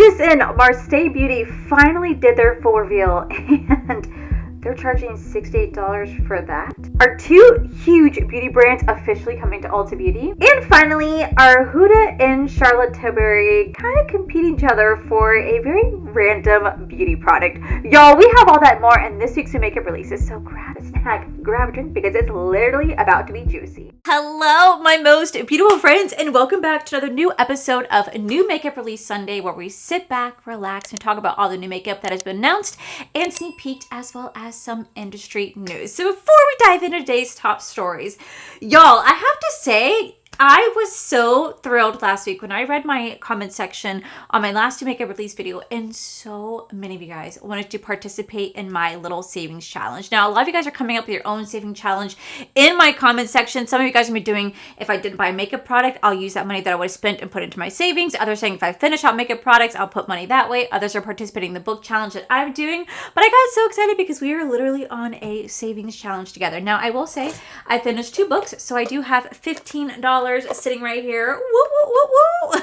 just in, Marsté Beauty finally did their full reveal, and they're charging $68 for that. Our two huge beauty brands officially coming to Ulta Beauty. And finally, our Huda and Charlotte Tilbury kind of compete each other for a very random beauty product. Y'all, we have all that more in this week's new makeup releases, so grab a snack, grab a drink, because it's literally about to be juicy. Hello, my most beautiful friends, and welcome back to another new episode of New Makeup Release Sunday, where we sit back, relax, and talk about all the new makeup that has been announced and sneak peeked, as well as some industry news. So before we dive into today's top stories, y'all, I have to say, I was so thrilled last week when I read my comment section on my last New Makeup Release video, and so many of you guys wanted to participate in my little savings challenge. Now, a lot of you guys are coming up with your own saving challenge in my comment section. Some of you guys are doing, if I didn't buy a makeup product, I'll use that money that I would have spent and put into my savings. Others saying if I finish out makeup products, I'll put money that way. Others are participating in the book challenge that I'm doing. But I got so excited because we are literally on a savings challenge together. Now, I will say I finished 2 books, so I do have $15 sitting right here. Woo, woo, woo, woo.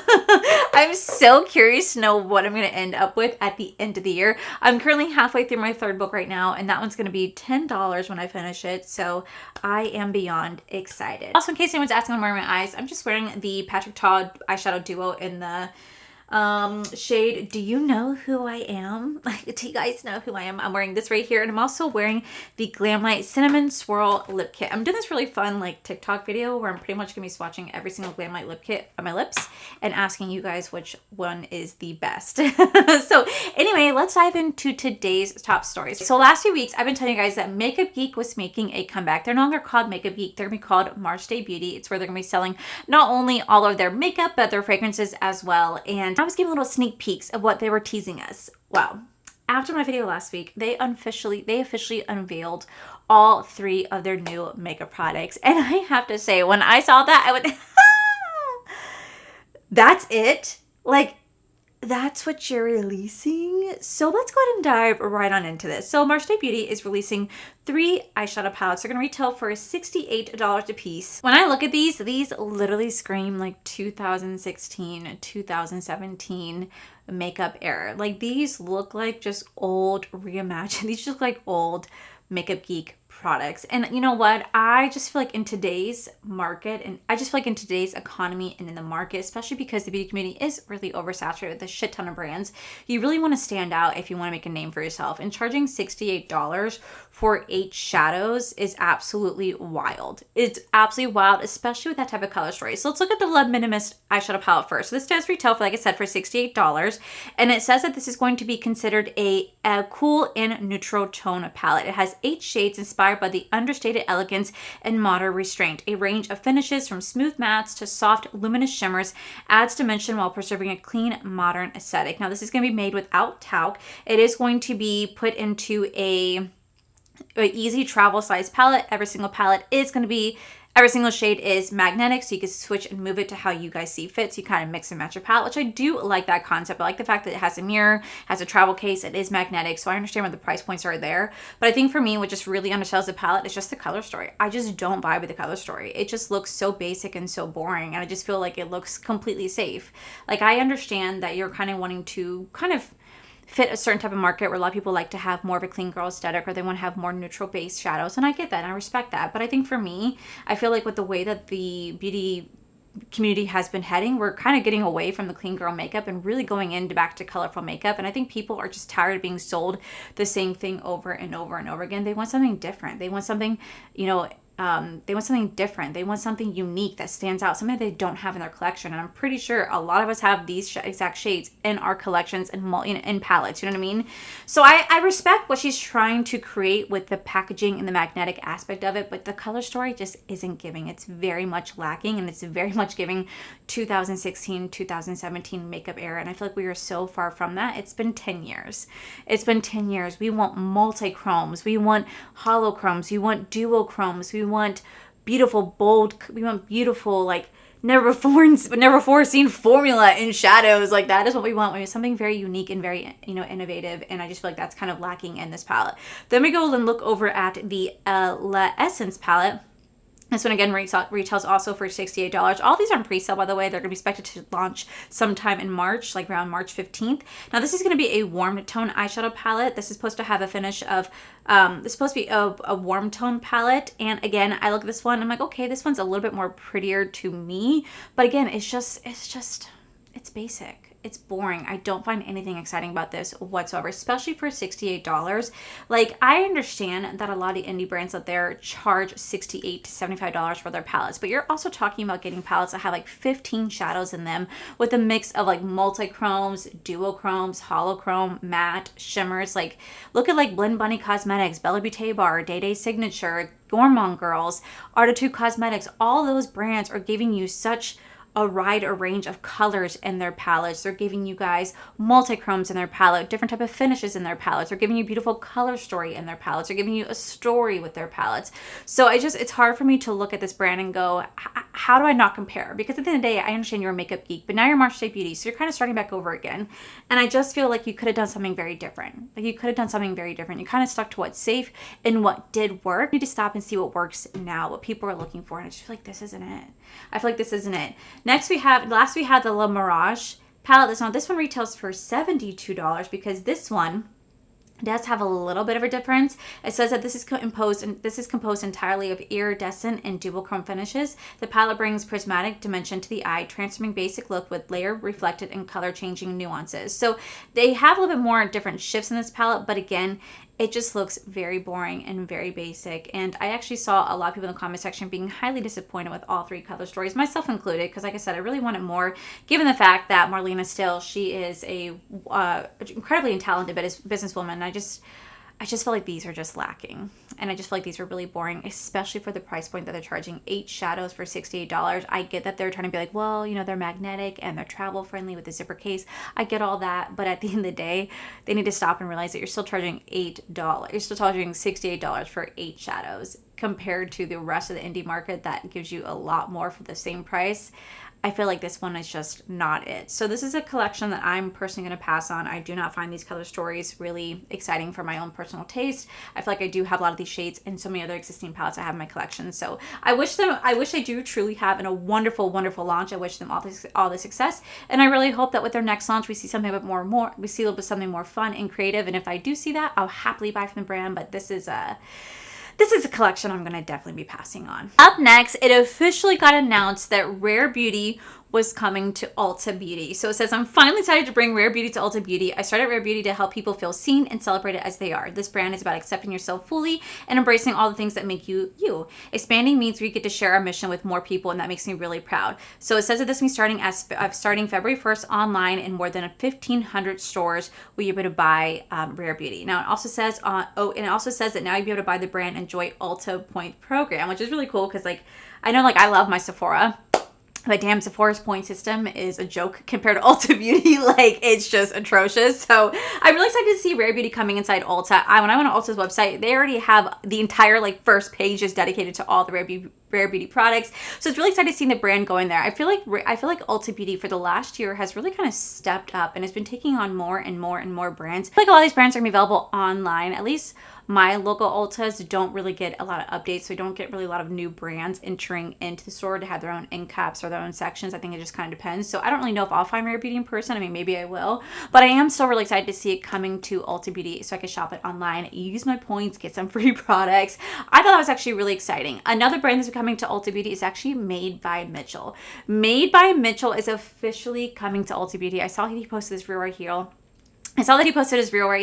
I'm so curious to know what I'm going to end up with at the end of the year. I'm currently halfway through my 3rd book right now, and that one's going to be $10 when I finish it, so I am beyond excited. Also, in case anyone's asking I'm wearing my eyes, I'm just wearing the Patrick Todd eyeshadow duo in the shade Do You Know Who I Am? Do you guys know who I am? I'm wearing this right here, and I'm also wearing the Glamlight Cinnamon Swirl Lip Kit. I'm doing this really fun like TikTok video where I'm pretty much gonna be swatching every single Glamlight lip kit on my lips and asking you guys which one is the best. So anyway, let's dive into today's top stories. So last few weeks I've been telling you guys that Makeup Geek was making a comeback. They're no longer called Makeup Geek, they're gonna be called Marsté Beauty. It's where they're gonna be selling not only all of their makeup but their fragrances as well. And I was giving little sneak peeks of what they were teasing us. Well, after my video last week, they officially unveiled all 3 of their new makeup products. And I have to say, when I saw that, I went, that's it? Like, that's what you're releasing? So let's go ahead and dive right on into this. So Marsté Beauty is releasing 3 eyeshadow palettes. They're going to retail for $68 a piece. When I look at these literally scream like 2016, 2017 makeup era. Like, these look like just old reimagined. These just look like old Makeup Geek products. And you know what? I just feel like in today's market, and I just feel like in today's economy and in the market, especially because the beauty community is really oversaturated with a shit ton of brands, you really want to stand out if you want to make a name for yourself. And charging $68 for 8 shadows is absolutely wild. It's absolutely wild, especially with that type of color story. So let's look at the Love Minimalist eyeshadow palette first. So this does retail for, like I said, for $68. And it says that this is going to be considered a cool and neutral tone palette. It has 8 shades inspired by the understated elegance and modern restraint. A range of finishes from smooth mattes to soft, luminous shimmers adds dimension while preserving a clean, modern aesthetic. Now, this is going to be made without talc. It is going to be put into an easy travel size palette. Every single shade is magnetic, so you can switch and move it to how you guys see fit. So you kind of mix and match your palette, which I do like that concept. I like the fact that it has a mirror, has a travel case, it is magnetic, so I understand where the price points are there. But I think for me, what just really undersells the palette is just the color story. I just don't vibe with the color story. It just looks so basic and so boring, and I just feel like it looks completely safe. Like, I understand that you're kind of wanting to kind of fit a certain type of market where a lot of people like to have more of a clean girl aesthetic, or they want to have more neutral base shadows, and I get that and I respect that. But I think for me, I feel like with the way that the beauty community has been heading, we're kind of getting away from the clean girl makeup and really going into back to colorful makeup. And I think people are just tired of being sold the same thing over and over and over again. They want something different. They want something, they want something different. They want something unique that stands out, something they don't have in their collection. And I'm pretty sure a lot of us have these exact shades in our collections and in palettes. You know what I mean? So I respect what she's trying to create with the packaging and the magnetic aspect of it, but the color story just isn't giving. It's very much lacking, and it's very much giving 2016, 2017 makeup era. And I feel like we are so far from that. It's been 10 years. It's been 10 years. We want multi-chromes. We want holochromes. We want duochromes. We want beautiful, bold, we want beautiful, like, never before seen formula in shadows. Like, that is what we want. We want something very unique and very, innovative. And I just feel like that's kind of lacking in this palette. Then we go and look over at the La Essence palette. This one again retails also for $68. All these are on pre-sale, by the way. They're going to be expected to launch sometime in March, like around March 15th. Now this is going to be a warm tone eyeshadow palette. This is supposed to have a finish of, this is supposed to be a warm tone palette. And again, I look at this one, I'm like, okay, this one's a little bit more prettier to me. But again, it's basic. It's boring. I don't find anything exciting about this whatsoever, especially for $68. Like, I understand that a lot of the indie brands out there charge $68 to $75 for their palettes, but you're also talking about getting palettes that have like 15 shadows in them with a mix of like multi-chromes, duochromes, holochrome, matte, shimmers. Like, look at like Blend Bunny Cosmetics, Bella Beauté Bar, Day Day Signature, Gourmand Girls, Artitude Cosmetics. All those brands are giving you such a range of colors in their palettes. They're giving you guys multi-chromes in their palette, different type of finishes in their palettes. They're giving you beautiful color story in their palettes. They're giving you a story with their palettes. So it's hard for me to look at this brand and go, how do I not compare? Because at the end of the day, I understand you're a makeup geek, but now you're Marsté Beauty, so you're kind of starting back over again. And I just feel like you could have done something very different. You kind of stuck to what's safe and what did work. You need to stop and see what works now, what people are looking for. And I just feel like this isn't it. Last we had the La Mirage palette. This one retails for $72 because this one does have a little bit of a difference. It says that this is composed entirely of iridescent and duochrome finishes. The palette brings prismatic dimension to the eye, transforming basic look with layer reflected and color changing nuances. So they have a little bit more different shifts in this palette, but again, it just looks very boring and very basic. And I actually saw a lot of people in the comment section being highly disappointed with all three color stories, myself included, because like I said, I really wanted more, given the fact that Marlena Still, she is a incredibly talented businesswoman. And I just feel like these are just lacking. And I just feel like these are really boring, especially for the price point that they're charging 8 shadows for $68. I get that they're trying to be like, well, you know, they're magnetic and they're travel friendly with the zipper case. I get all that. But at the end of the day, they need to stop and realize that you're still charging $8. You're still charging $68 for 8 shadows compared to the rest of the indie market that gives you a lot more for the same price. I feel like this one is just not it. So this is a collection that I'm personally going to pass on. I do not find these color stories really exciting for my own personal taste. I feel like I do have a lot of these shades and so many other existing palettes I have in my collection. So I wish they do truly have a wonderful, wonderful launch. I wish them all the success. And I really hope that with their next launch, we see something a bit more, we see a little bit something more fun and creative. And if I do see that, I'll happily buy from the brand. But this is a collection I'm going to definitely be passing on. Up next, it officially got announced that Rare Beauty was coming to Ulta Beauty. So it says, I'm finally excited to bring Rare Beauty to Ulta Beauty. I started Rare Beauty to help people feel seen and celebrated as they are. This brand is about accepting yourself fully and embracing all the things that make you, you. Expanding means we get to share our mission with more people, and that makes me really proud. So it says that this will be starting February 1st online in more than 1,500 stores where you'll be able to buy Rare Beauty. Now it also says that now you'll be able to buy the brand Enjoy Ulta Point program, which is really cool because I know I love my Sephora. But damn, Sephora's point system is a joke compared to Ulta Beauty. It's just atrocious. So I'm really excited to see Rare Beauty coming inside Ulta. When I went on Ulta's website, they already have the entire first page is dedicated to all the Rare Beauty products. So it's really exciting to see the brand going there. I feel like Ulta Beauty for the last year has really kind of stepped up and has been taking on more and more and more brands. I feel like a lot of these brands are going to be available online. At least my local Ultas don't really get a lot of updates, so we don't get really a lot of new brands entering into the store to have their own end caps or their own sections. I think it just kind of depends. So I don't really know if I'll find Rare Beauty in person. I mean, maybe I will. But I am still really excited to see it coming to Ulta Beauty so I can shop it online, use my points, get some free products. I thought that was actually really exciting. Another brand that's coming to Ulta Beauty is actually Made by Mitchell. Made by Mitchell is officially coming to Ulta Beauty. I saw he posted this reel right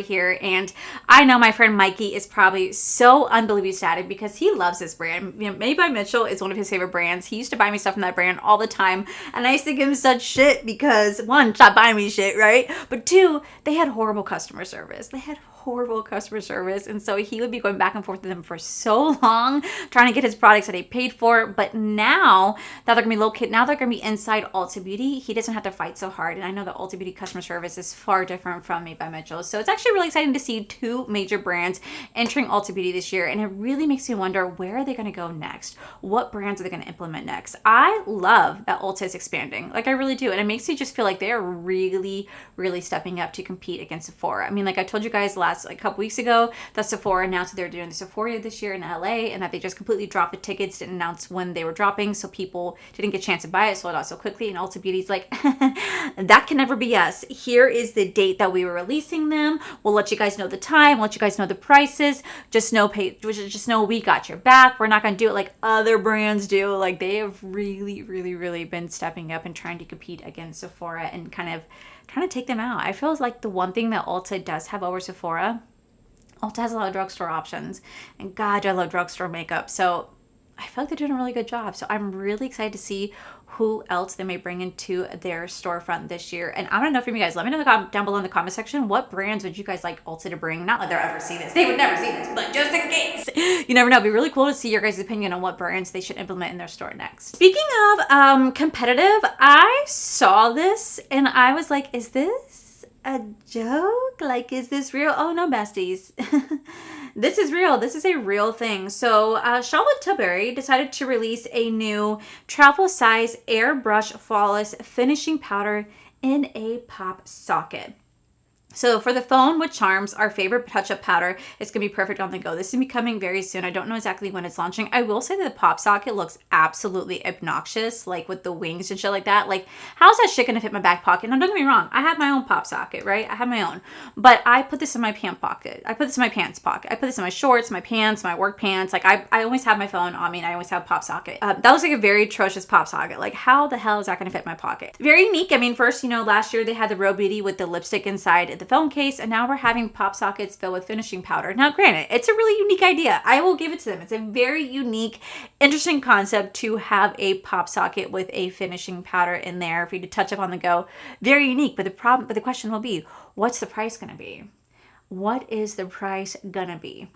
here, and I know my friend Mikey is probably so unbelievably ecstatic because he loves this brand. You know, Made by Mitchell is one of his favorite brands. He used to buy me stuff from that brand all the time, and I used to give him such shit because, one, stop buying me shit, right? But two, they had horrible customer service. And so he would be going back and forth with them for so long trying to get his products that he paid for. But now that they're going to be inside Ulta Beauty, he doesn't have to fight so hard. And I know that Ulta Beauty customer service is far different from Made by Mitchell. So it's actually really exciting to see 2 major brands entering Ulta Beauty this year. And it really makes me wonder, where are they going to go next? What brands are they going to implement next? I love that Ulta is expanding. I really do. And it makes me just feel like they're really, really stepping up to compete against Sephora. I mean, I told you guys last like a couple weeks ago that Sephora announced that they're doing the Sephora this year in LA, and that they just completely dropped the tickets, didn't announce when they were dropping, so people didn't get a chance to buy it, sold out so quickly. And Ulta Beauty's like, that can never be us. Here is the date that we were releasing them. We'll let you guys know the time, let you guys know the prices. Just know we got your back. We're not going to do it like other brands do. Like, they have really, really, really been stepping up and trying to compete against Sephora and kind of trying to take them out. I feel like the one thing that Ulta does have over Sephora, Ulta has a lot of drugstore options. And God, I love drugstore makeup. So I feel like they're doing a really good job. So I'm really excited to see who else they may bring into their storefront this year. And I want to know from you guys. Let me know down below in the comment section, what brands would you guys like Ulta to bring? Not that they'll ever see this. They would never see this, but just in case. You never know. It'd be really cool to see your guys' opinion on what brands they should implement in their store next. Speaking of competitive, I saw this and I was like, is this a joke? Like, is this real? Oh no, besties. This is real. This is a real thing. So Charlotte Tilbury decided to release a new travel size airbrush flawless finishing powder in a PopSocket. So for the phone with charms, our favorite touch-up powder is going to be perfect on the go. This is going to be coming very soon. I don't know exactly when it's launching. I will say that the PopSocket looks absolutely obnoxious, like with the wings and shit like that. Like, how's that shit going to fit in my back pocket? Now, don't get me wrong. I have my own PopSocket, right? I have my own. But I put this in my pant pocket. I put this in my pants pocket. I put this in my shorts, my pants, my work pants. Like, I always have my phone on me, and I always have PopSocket. That looks like a very atrocious PopSocket. Like, how the hell is that going to fit in my pocket? Very unique. I mean, first, last year they had the Real Beauty with the lipstick inside the phone case, and now we're having PopSockets filled with finishing powder. Now, granted, it's a really unique idea. I will give it to them. It's a very unique, interesting concept to have a PopSocket with a finishing powder in there for you to touch up on the go. Very unique, but the question will be, what's the price going to be? What is the price going to be?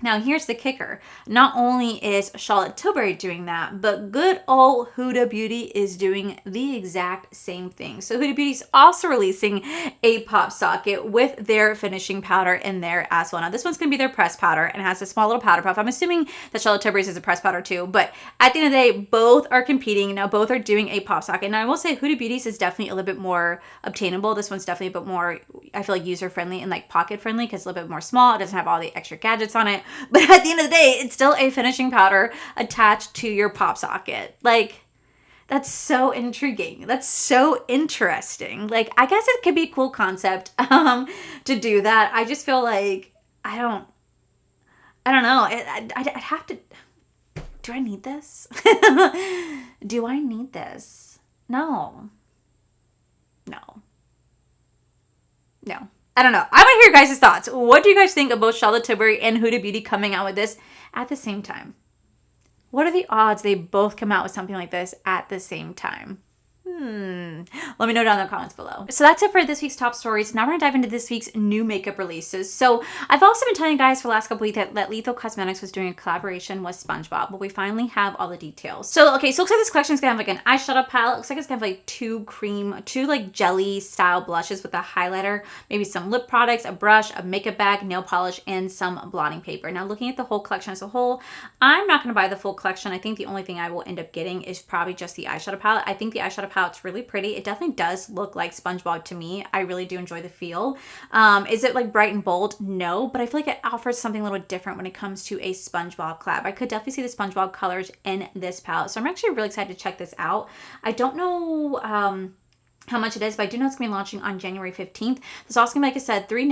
Now, here's the kicker. Not only is Charlotte Tilbury doing that, but good old Huda Beauty is doing the exact same thing. So Huda Beauty is also releasing a PopSocket with their finishing powder in there as well. Now, this one's going to be their pressed powder and has a small little powder puff. I'm assuming that Charlotte Tilbury's is a pressed powder too, but at the end of the day, both are competing. Now, both are doing a PopSocket. Now, I will say Huda Beauty's is definitely a little bit more obtainable. This one's definitely a bit more, I feel like, user-friendly and like pocket-friendly because it's a little bit more small. It doesn't have all the extra gadgets on it. But at the end of the day, it's still a finishing powder attached to your PopSocket. Like, that's so intriguing. That's so interesting. Like, I guess it could be a cool concept to do that. I just feel like, I don't know. I'd have to, do I need this? Do I need this? No. I don't know. I want to hear your guys' thoughts. What do you guys think of both Charlotte Tilbury and Huda Beauty coming out with this at the same time? What are the odds they both come out with something like this at the same time? Let me know down in the comments below. So that's it for this week's top stories. Now we're going to dive into this week's new makeup releases. So I've also been telling you guys for the last couple weeks that Lethal Cosmetics was doing a collaboration with SpongeBob, but we finally have all the details. So, okay, so it looks like this collection is going to have like an eyeshadow palette. It looks like it's going to have like two like jelly style blushes with a highlighter, maybe some lip products, a brush, a makeup bag, nail polish, and some blotting paper. Now, looking at the whole collection as a whole, I'm not going to buy the full collection. I think the only thing I will end up getting is probably just the eyeshadow palette. I think the eyeshadow palette's really pretty. It definitely does look like SpongeBob to me. I really do enjoy the feel. Is it like bright and bold? No, but I feel like it offers something a little different when it comes to a SpongeBob collab. I could definitely see the SpongeBob colors in this palette. So I'm actually really excited to check this out. I don't know how much it is, but I do know it's going to be launching on January 15th. There's also going to be, like I said, there's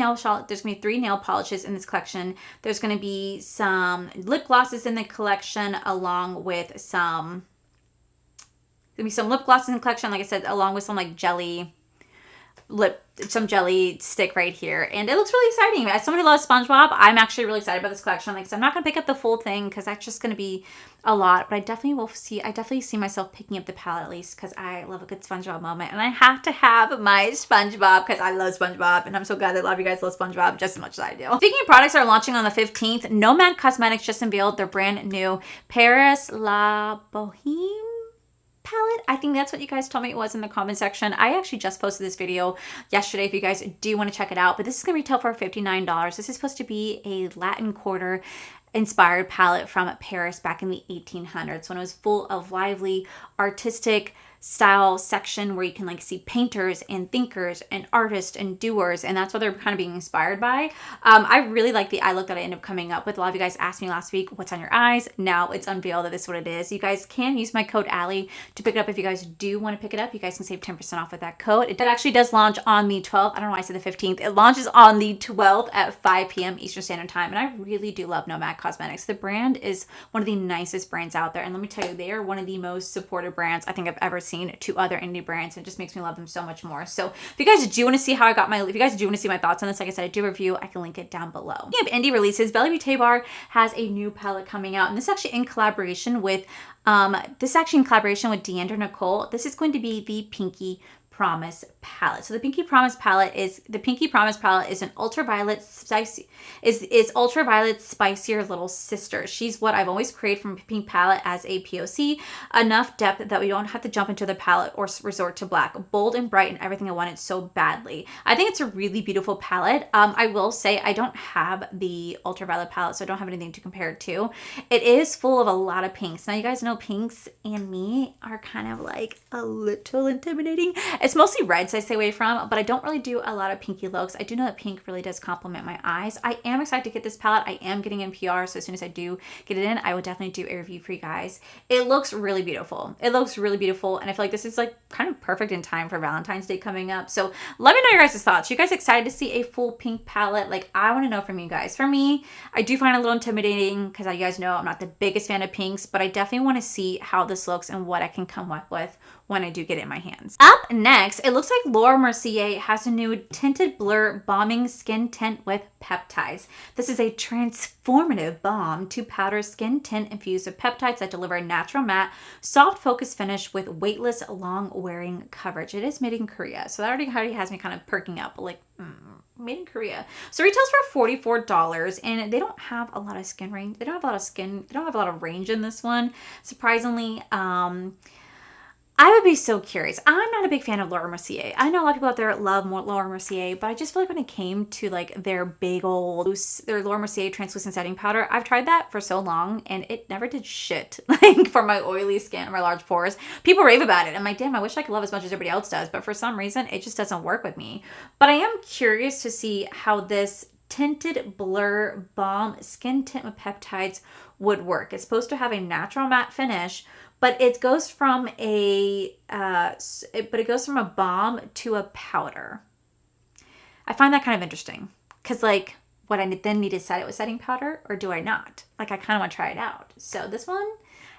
going to be 3 nail polishes in this collection. There's going to be some lip glosses in the collection along with some There'll be some lip glosses in the collection, like I said, along with some like jelly stick right here. And it looks really exciting. As someone who loves SpongeBob, I'm actually really excited about this collection. Like I said, I'm not going to pick up the full thing because that's just going to be a lot. But I definitely see myself picking up the palette at least because I love a good SpongeBob moment. And I have to have my SpongeBob because I love SpongeBob. And I'm so glad that a lot of you guys love SpongeBob just as much as I do. Speaking of products that are launching on the 15th, Nomad Cosmetics just unveiled their brand new Paris La Boheme palette. I think that's what you guys told me it was in the comment section. I actually just posted this video yesterday if you guys do want to check it out, but this is going to retail for $59. This is supposed to be a Latin Quarter inspired palette from Paris back in the 1800s when it was full of lively artistic style section where you can like see painters and thinkers and artists and doers, and that's what they're kind of being inspired by. I really like the eye look that I ended up coming up with. A lot of you guys asked me last week, what's on your eyes? Now it's unveiled that this is what it is. You guys can use my code Allie to pick it up. If you guys do want to pick it up, you guys can save 10% off with that code. It actually does launch on the 12th. I don't know why I said the 15th. It launches on the 12th at 5 p.m. Eastern Standard Time, and I really do love Nomad Cosmetics. The brand is one of the nicest brands out there, and let me tell you, they are one of the most supportive brands I think I've ever seen to other indie brands, and it just makes me love them so much more. So if you guys do want to see how I got if you guys do want to see my thoughts on this, like I said, I do review, I can link it down below. We have indie releases. Beverly Beauty Bar has a new palette coming out, and this is actually in collaboration with Deandra Nicole. This is going to be the Pinky Promise palette. So the Pinky Promise palette is an ultraviolet spicy ultraviolet spicier little sister. She's what I've always craved from a pink palette as a POC. Enough depth that we don't have to jump into the palette or resort to black. Bold and bright and everything I wanted so badly. I think it's a really beautiful palette. I will say I don't have the ultraviolet palette, so I don't have anything to compare it to. It is full of a lot of pinks. Now you guys know pinks and me are kind of like a little intimidating. It's mostly reds I stay away from, but I don't really do a lot of pinky looks. I do know that pink really does complement my eyes. I am excited to get this palette. I am getting in PR, so as soon as I do get it in, I will definitely do a review for you guys. It looks really beautiful. It looks really beautiful, and I feel like this is like kind of perfect in time for Valentine's Day coming up. So let me know your guys' thoughts. You guys excited to see a full pink palette? Like, I want to know from you guys. For me, I do find it a little intimidating because you guys know I'm not the biggest fan of pinks, but I definitely want to see how this looks and what I can come up with when I do get it in my hands. Up next, it looks like Laura Mercier has a new tinted blur bombing skin tint with peptides. This is a transformative balm to powder skin tint infused with peptides that deliver a natural matte, soft focus finish with weightless, long wearing coverage. It is made in Korea, so that already has me kind of perking up, like, made in Korea. So it retails for $44, and they don't have a lot of skin range. They don't have a lot of range in this one, surprisingly. I would be so curious. I'm not a big fan of Laura Mercier. I know a lot of people out there love more Laura Mercier, but I just feel like when it came to like their big old, their Laura Mercier translucent setting powder, I've tried that for so long and it never did shit like for my oily skin or my large pores. People rave about it. I'm like, damn, I wish I could love as much as everybody else does, but for some reason it just doesn't work with me. But I am curious to see how this tinted blur balm skin tint with peptides would work. It's supposed to have a natural matte finish, but it goes from a balm to a powder. I find that kind of interesting because, like, what I then need to set it with setting powder, or do I not? Like, I kind of want to try it out. So this one,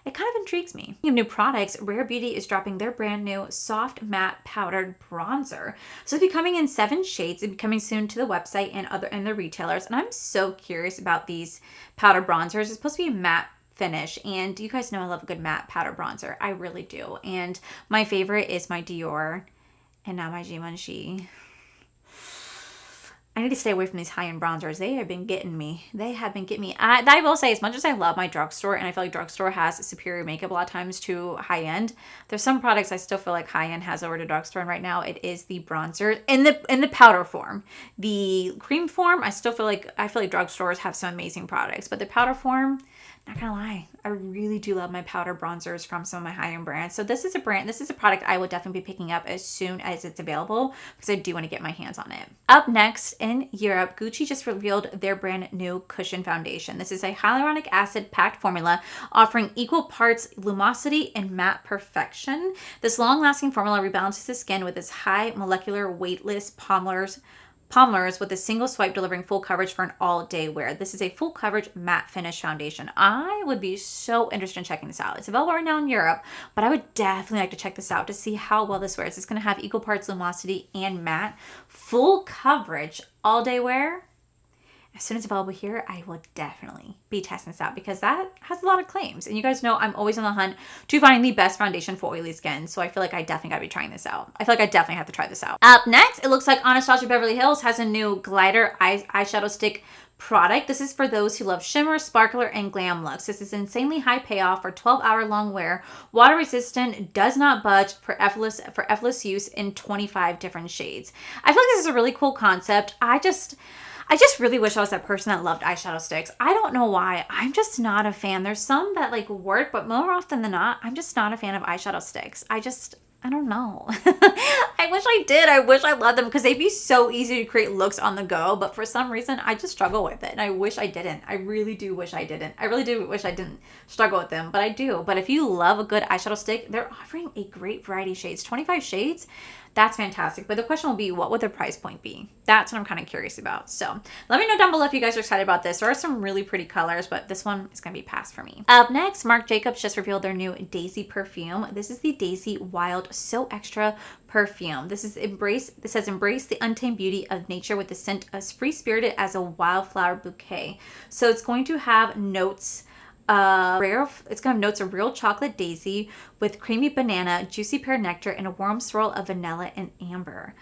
it kind of intrigues me. Speaking of new products, Rare Beauty is dropping their brand new soft matte powdered bronzer. So it's coming in 7 shades. It'll be coming soon to the website and the retailers. And I'm so curious about these powder bronzers. It's supposed to be a matte finish, and you guys know I love a good matte powder bronzer. I really do. And my favorite is my Dior and now my Givenchy. I need to stay away from these high-end bronzers. They have been getting me. I will say, as much as I love my drugstore, and I feel like drugstore has superior makeup a lot of times to high-end, there's some products I still feel like high-end has over to drugstore, and right now it is the bronzer in the powder form. The cream form, I feel like drugstores have some amazing products, but the powder form, not gonna lie, I really do love my powder bronzers from some of my high-end brands. So this is a product I will definitely be picking up as soon as it's available because I do want to get my hands on it. Up next, in Europe, Gucci just revealed their brand new cushion foundation. This is a hyaluronic acid packed formula offering equal parts lumosity and matte perfection. This long-lasting formula rebalances the skin with its high molecular weightless pommers with a single swipe delivering full coverage for an all-day wear. This is a full coverage matte finish foundation. I would be so interested in checking this out. It's available right now in Europe, but I would definitely like to check this out to see how well this wears. It's going to have equal parts lumosity and matte, full coverage, all-day wear. As soon as it's available here, I will definitely be testing this out because that has a lot of claims. And you guys know I'm always on the hunt to find the best foundation for oily skin. So I feel like I definitely got to be trying this out. I feel like I definitely have to try this out. Up next, it looks like Anastasia Beverly Hills has a new glider eyeshadow stick product. This is for those who love shimmer, sparkler, and glam looks. This is insanely high payoff for 12-hour long wear, water resistant, does not budge, for effortless use in 25 different shades. I feel like this is a really cool concept. I just really wish I was that person that loved eyeshadow sticks. I don't know why. I'm just not a fan. There's some that like work, but more often than not, I'm just not a fan of eyeshadow sticks. I don't know. I wish I did. I wish I loved them because they'd be so easy to create looks on the go. But for some reason, I just struggle with it. And I wish I didn't. I really do wish I didn't. I really do wish I didn't struggle with them. But I do. But if you love a good eyeshadow stick, they're offering a great variety of shades. 25 shades. That's fantastic. But the question will be, what would their price point be? That's what I'm kind of curious about. So let me know down below if you guys are excited about this. There are some really pretty colors, but this one is going to be pass for me. Up next, Marc Jacobs just revealed their new Daisy perfume. This is the Daisy Wild So Extra perfume. This says embrace the untamed beauty of nature with the scent as free-spirited as a wildflower bouquet. So it's going to have notes it's gonna have notes of real chocolate daisy with creamy banana, juicy pear nectar, and a warm swirl of vanilla and amber.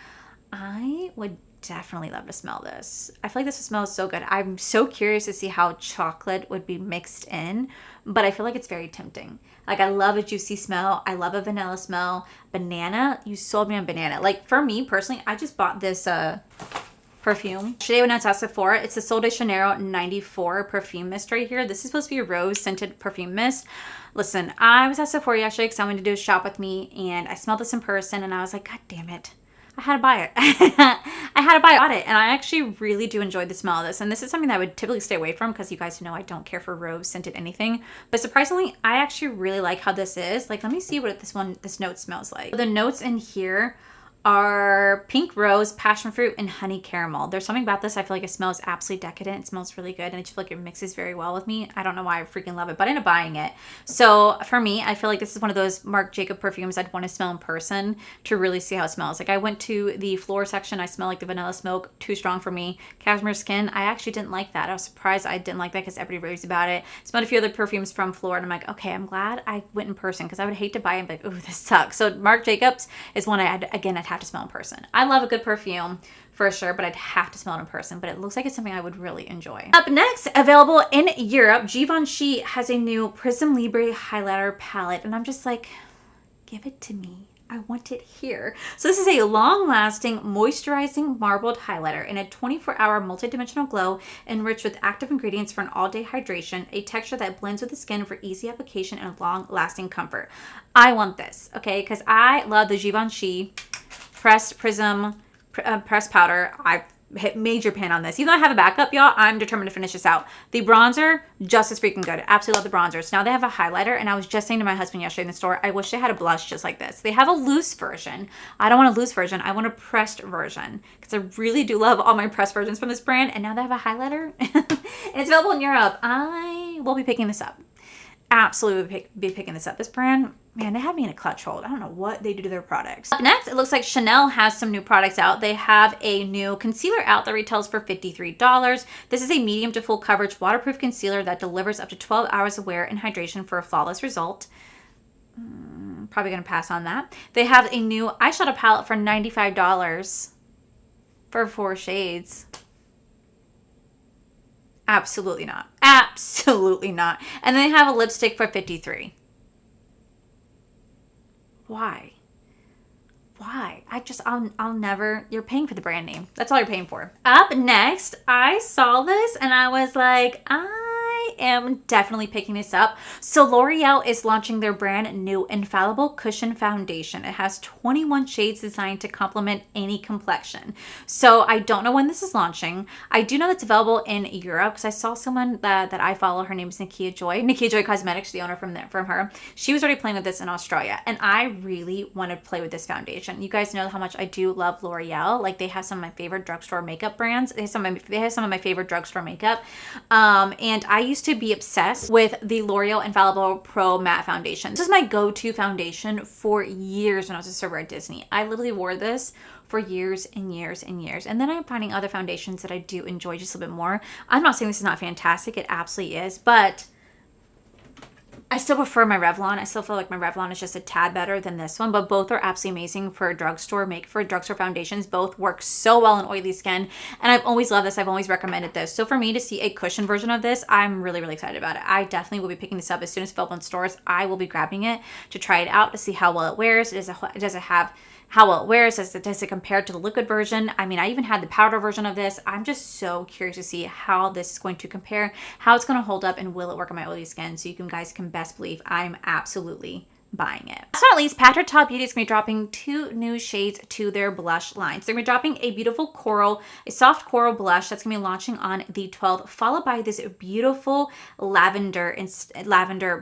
I would definitely love to smell this. I feel like this would smell so good. I'm so curious to see how chocolate would be mixed in, but I feel like it's very tempting. Like, I love a juicy smell. I love a vanilla smell. Banana, you sold me on banana. Like, for me personally, I just bought this perfume today when I was at Sephora. It's the Sol de Janeiro 94 perfume mist right here. This is supposed to be a rose scented perfume mist. Listen, I was at Sephora yesterday because someone to do a shop with me, and I smelled this in person, and I was like, God damn it, I had to buy it. I had to buy it, and I actually really do enjoy the smell of this. And this is something that I would typically stay away from because you guys know I don't care for rose scented anything. But surprisingly, I actually really like how this is. Like, let me see what this note smells like. The notes in here are pink rose, passion fruit, and honey caramel. There's something about this I feel like it smells absolutely decadent. It smells really good, and I just feel like it mixes very well with me. I don't know why I freaking love it, but I ended up buying it. So for me, I feel like this is one of those Marc Jacobs perfumes I'd want to smell in person to really see how it smells. Like, I went to the floor section. I smell like the vanilla smoke, too strong for me. Cashmere skin, I actually didn't like that. I was surprised I didn't like that because everybody raves about it. Smelled a few other perfumes from Floor, and I'm like, okay, I'm glad I went in person because I would hate to buy it and be like, ooh, this sucks. So Marc Jacobs is one I'd have to smell in person. I love a good perfume for sure, but I'd have to smell it in person. But it looks like it's something I would really enjoy. Up next, available in Europe, Givenchy has a new Prism Libre highlighter palette, and I'm just like, give it to me. I want it here. So this is a long-lasting, moisturizing marbled highlighter in a 24-hour multi-dimensional glow enriched with active ingredients for an all-day hydration, a texture that blends with the skin for easy application and long-lasting comfort. I want this, okay? Because I love the Givenchy pressed prism pressed powder. I hit major pan on this. Even though I have a backup, y'all, I'm determined to finish this out. The bronzer, just as freaking good. Absolutely love the bronzers. Now they have a highlighter, and I was just saying to my husband yesterday in the store, I wish they had a blush just like this. They have a loose version. I don't want a loose version. I want a pressed version because I really do love all my pressed versions from this brand, and now they have a highlighter, and it's available in Europe. I will be picking this up. Absolutely be picking this up. This brand, man, they have me in a clutch hold. I don't know what they do to their products. Up next, it looks like Chanel has some new products out. They have a new concealer out that retails for $53. This is a medium to full coverage waterproof concealer that delivers up to 12 hours of wear and hydration for a flawless result. Probably going to pass on that. They have a new eyeshadow palette for $95 for 4 shades. Absolutely not. Absolutely not. And they have a lipstick for $53. Why? I'll never, you're paying for the brand name. That's all you're paying for. Up next, I saw this and I was like, I am definitely picking this up. So L'Oreal is launching their brand new Infallible Cushion Foundation. It has 21 shades designed to complement any complexion. So I don't know when this is launching. I do know it's available in Europe because I saw someone that I follow. Her name is Nikia Joy Cosmetics, the owner from her. She was already playing with this in Australia, and I really want to play with this foundation. You guys know how much I do love L'Oreal. Like, they have some of my favorite drugstore makeup brands. They have some of my favorite drugstore makeup. And I used to be obsessed with the L'Oreal Infallible Pro Matte Foundation. This is my go-to foundation for years when I was a server at Disney. I literally wore this for years and years and years. And then I'm finding other foundations that I do enjoy just a little bit more. I'm not saying this is not fantastic. It absolutely is. But I still prefer my Revlon. I still feel like my Revlon is just a tad better than this one, but both are absolutely amazing for drugstore foundations. Both work so well in oily skin, and I've always loved this. I've always recommended this. So for me to see a cushion version of this, I'm really, really excited about it. I definitely will be picking this up as soon as it's available in stores. I will be grabbing it to try it out to see how well it wears. Does it have how well it wears? Does it compare to the liquid version? I mean, I even had the powder version of this. I'm just so curious to see how this is going to compare, how it's going to hold up, and will it work on my oily skin? So you guys can best believe I'm absolutely buying it. Last but not least, Top Beauty is going to be dropping 2 new shades to their blush line. So they're going to be dropping a beautiful coral, a soft coral blush that's going to be launching on the 12th, followed by this beautiful lavender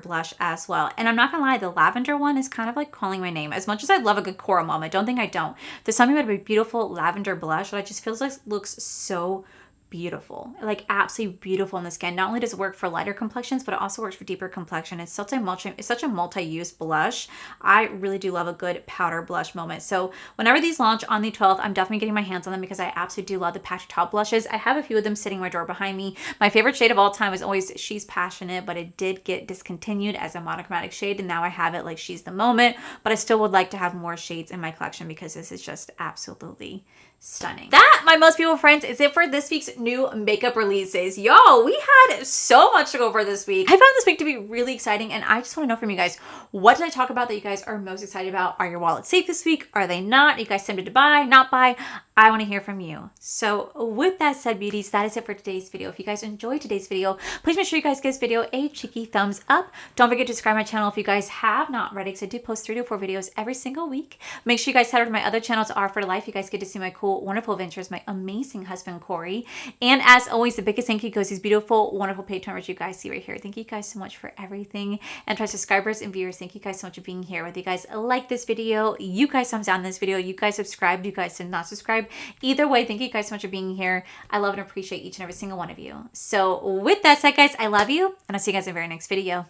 blush as well. And I'm not going to lie, the lavender one is kind of like calling my name. As much as I love a good coral moment, don't think I don't. There's something about a beautiful lavender blush that I just feels like looks so beautiful, like absolutely beautiful in the skin. Not only does it work for lighter complexions, but it also works for deeper complexion. It's such a multi-use blush. I really do love a good powder blush moment. So whenever these launch on the 12th, I'm definitely getting my hands on them because I absolutely do love the Patchy Top blushes. I have a few of them sitting in my drawer behind me. My favorite shade of all time is always She's Passionate, but it did get discontinued as a monochromatic shade, and now I have it like She's the Moment, but I still would like to have more shades in my collection because this is just absolutely stunning. That, my most beautiful friends, is it for this week's new makeup releases. Yo, we had so much to go over this week. I found this week to be really exciting, and I just want to know from you guys, what did I talk about that you guys are most excited about? Are your wallets safe this week? Are they not? Are you guys tempted to buy, not buy? I want to hear from you. So with that said, beauties, that is it for today's video. If you guys enjoyed today's video, please make sure you guys give this video a cheeky thumbs up. Don't forget to subscribe to my channel if you guys have not already, because I do post 3 to 4 videos every single week. Make sure you guys head over to my other channels, R for Life. You guys get to see my cool, wonderful adventures, my amazing husband, Corey. And as always, the biggest thank you goes to these beautiful, wonderful page members you guys see right here. Thank you guys so much for everything. And to our subscribers and viewers, thank you guys so much for being here. Whether you guys like this video, you guys thumbs down this video, you guys subscribed, you guys did not subscribe. Either way, thank you guys so much for being here. I love and appreciate each and every single one of you. So with that said, guys, I love you, and I'll see you guys in the very next video.